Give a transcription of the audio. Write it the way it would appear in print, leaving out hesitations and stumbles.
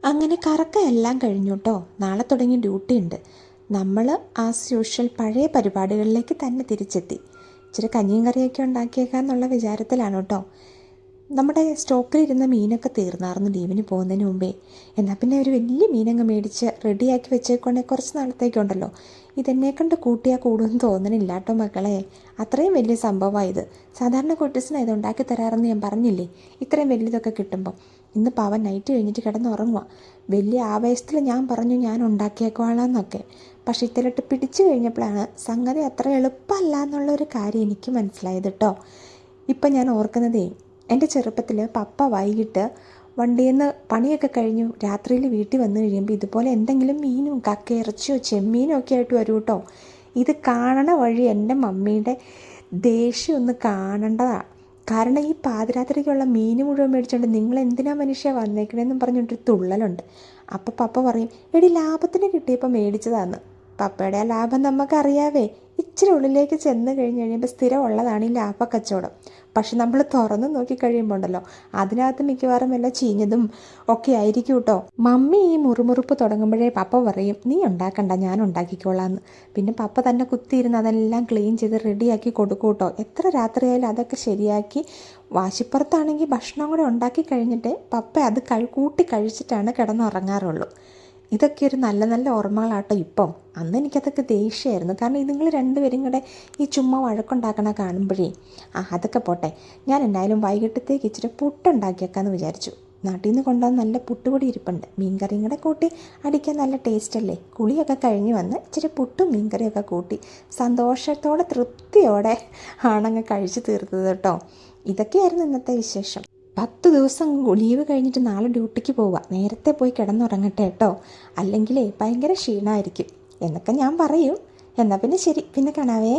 അങ്ങനെ കറക്കമെല്ലാം കഴിഞ്ഞു കേട്ടോ. നാളെ തുടങ്ങി ഡ്യൂട്ടി ഉണ്ട്. നമ്മൾ ആസ് യൂഷ്വൽ പഴയ പരിപാടികളിലേക്ക് തന്നെ തിരിച്ചെത്തി. ഇച്ചിരി കഞ്ഞിയും കറിയൊക്കെ ഉണ്ടാക്കിയേക്കാന്നുള്ള വിചാരത്തിലാണ് കേട്ടോ. നമ്മുടെ സ്റ്റോക്കിലിരുന്ന മീനൊക്കെ തീർന്നായിരുന്നു ലീവിന് പോകുന്നതിന് മുമ്പേ. എന്നാൽ പിന്നെ ഒരു വലിയ മീനങ്ങ് മേടിച്ച് റെഡിയാക്കി വെച്ചേക്കൊണ്ടേ കുറച്ച് നാളത്തേക്കുണ്ടല്ലോ. ഇതെന്നെ കണ്ട് കൂട്ടിയാൽ കൂടുമെന്ന് തോന്നണില്ല കേട്ടോ മക്കളെ. അത്രയും വലിയ സംഭവമാണ് ഇത്. സാധാരണ കുട്ടീസിന് ഇത് ഉണ്ടാക്കി തരാറെന്ന് ഞാൻ പറഞ്ഞില്ലേ, ഇത്രയും വലിയതൊക്കെ കിട്ടുമ്പോൾ. ഇന്ന് പവൻ നൈറ്റ് കഴിഞ്ഞിട്ട് കിടന്നുറങ്ങുക. വലിയ ആവേശത്തിൽ ഞാൻ പറഞ്ഞു ഞാൻ ഉണ്ടാക്കിയേക്കോളാന്നൊക്കെ. പക്ഷേ ഇത്തരട്ട് പിടിച്ചു കഴിഞ്ഞപ്പോഴാണ് സംഗതി അത്ര എളുപ്പമല്ല എന്നുള്ളൊരു കാര്യം എനിക്ക് മനസ്സിലായത് കേട്ടോ. ഇപ്പം ഞാൻ ഓർക്കുന്നതേ, എൻ്റെ ചെറുപ്പത്തിൽ പപ്പ വൈകിട്ട് വണ്ടിയിൽ നിന്ന് പണിയൊക്കെ കഴിഞ്ഞു രാത്രിയിൽ വീട്ടിൽ വന്നു കഴിയുമ്പോൾ ഇതുപോലെ എന്തെങ്കിലും മീനും കക്ക ഇറച്ചിയോ ചെമ്മീനോ ഒക്കെ ആയിട്ട് വരും കേട്ടോ. ഇത് കാണണ വഴി എൻ്റെ മമ്മിയുടെ ദേഷ്യം ഒന്ന് കാണേണ്ടതാണ്. കാരണം ഈ പാതിരാത്രിക്കുള്ള മീൻ മുഴുവൻ മേടിച്ചുകൊണ്ട് നിങ്ങൾ എന്തിനാ മനുഷ്യ വന്നേക്കണേന്നും പറഞ്ഞിട്ടൊരു തുള്ളലുണ്ട്. അപ്പോൾ പപ്പ പറയും, എടി ലാഭത്തിന് കിട്ടിയപ്പോൾ മേടിച്ചതാന്ന്. പപ്പയുടെ ആ ലാഭം നമുക്കറിയാവേ. ഇച്ചിരി ഉള്ളിലേക്ക് ചെന്ന് കഴിയുമ്പോൾ സ്ഥിരം ഉള്ളതാണ് ഈ ലാഭക്കച്ചവടം. പക്ഷെ നമ്മൾ തുറന്ന് നോക്കി കഴിയുമ്പോൾ ഉണ്ടല്ലോ, അതിനകത്ത് മിക്കവാറും വല്ല ചീഞ്ഞതും ഒക്കെ ആയിരിക്കും കേട്ടോ. മമ്മി ഈ മുറുമുറുപ്പ് തുടങ്ങുമ്പോഴേ പപ്പ പറയും, നീ ഉണ്ടാക്കണ്ട ഞാൻ ഉണ്ടാക്കിക്കോളാന്ന്. പിന്നെ പപ്പ തന്നെ കുത്തിയിരുന്ന് അതെല്ലാം ക്ലീൻ ചെയ്ത് റെഡിയാക്കി കൊടുക്കും കേട്ടോ. എത്ര രാത്രിയായാലും അതൊക്കെ ശരിയാക്കി വാശിപ്പുറത്താണെങ്കിൽ ഭക്ഷണം കൂടെ ഉണ്ടാക്കി കഴിഞ്ഞിട്ട് പപ്പ അത് കൂട്ടി കഴിച്ചിട്ടാണ് കിടന്നുറങ്ങാറുള്ളൂ. ഇതൊക്കെ ഒരു നല്ല നല്ല ഓർമ്മകളാട്ടോ ഇപ്പം. അന്ന് എനിക്കതൊക്കെ ദേഷ്യമായിരുന്നു. കാരണം നിങ്ങൾ രണ്ടുപേരും കൂടെ ഈ ചുമ്മാ വഴക്കുണ്ടാക്കണ കാണുമ്പോഴേ അതൊക്കെ പോട്ടെ. ഞാൻ എന്തായാലും വൈകിട്ടത്തേക്ക് ഇച്ചിരി പുട്ടുണ്ടാക്കിയേക്കാമെന്ന് വിചാരിച്ചു. നാട്ടിൽ നിന്ന് കൊണ്ടുവന്ന് നല്ല പുട്ടുപൊടി ഇരിപ്പുണ്ട്. മീൻകറിയും കൂടെ കൂട്ടി അടിക്കാൻ നല്ല ടേസ്റ്റ് അല്ലേ. കുളിയൊക്കെ കഴിഞ്ഞ് വന്ന് ഇച്ചിരി പുട്ടും മീൻകറിയൊക്കെ കൂട്ടി സന്തോഷത്തോടെ തൃപ്തിയോടെ ആണങ്ങ് കഴിച്ച് തീർത്തത് കേട്ടോ. ഇതൊക്കെയായിരുന്നു ഇന്നത്തെ വിശേഷം. 10 ദിവസം ലീവ് കഴിഞ്ഞിട്ട് നാളെ ഡ്യൂട്ടിക്ക് പോവുക. നേരത്തെ പോയി കിടന്നുറങ്ങട്ടെ കേട്ടോ, അല്ലെങ്കിലേ ഭയങ്കര ക്ഷീണമായിരിക്കും എന്നൊക്കെ ഞാൻ പറയും. എന്നാൽ പിന്നെ ശരി, പിന്നെ കാണാവേ.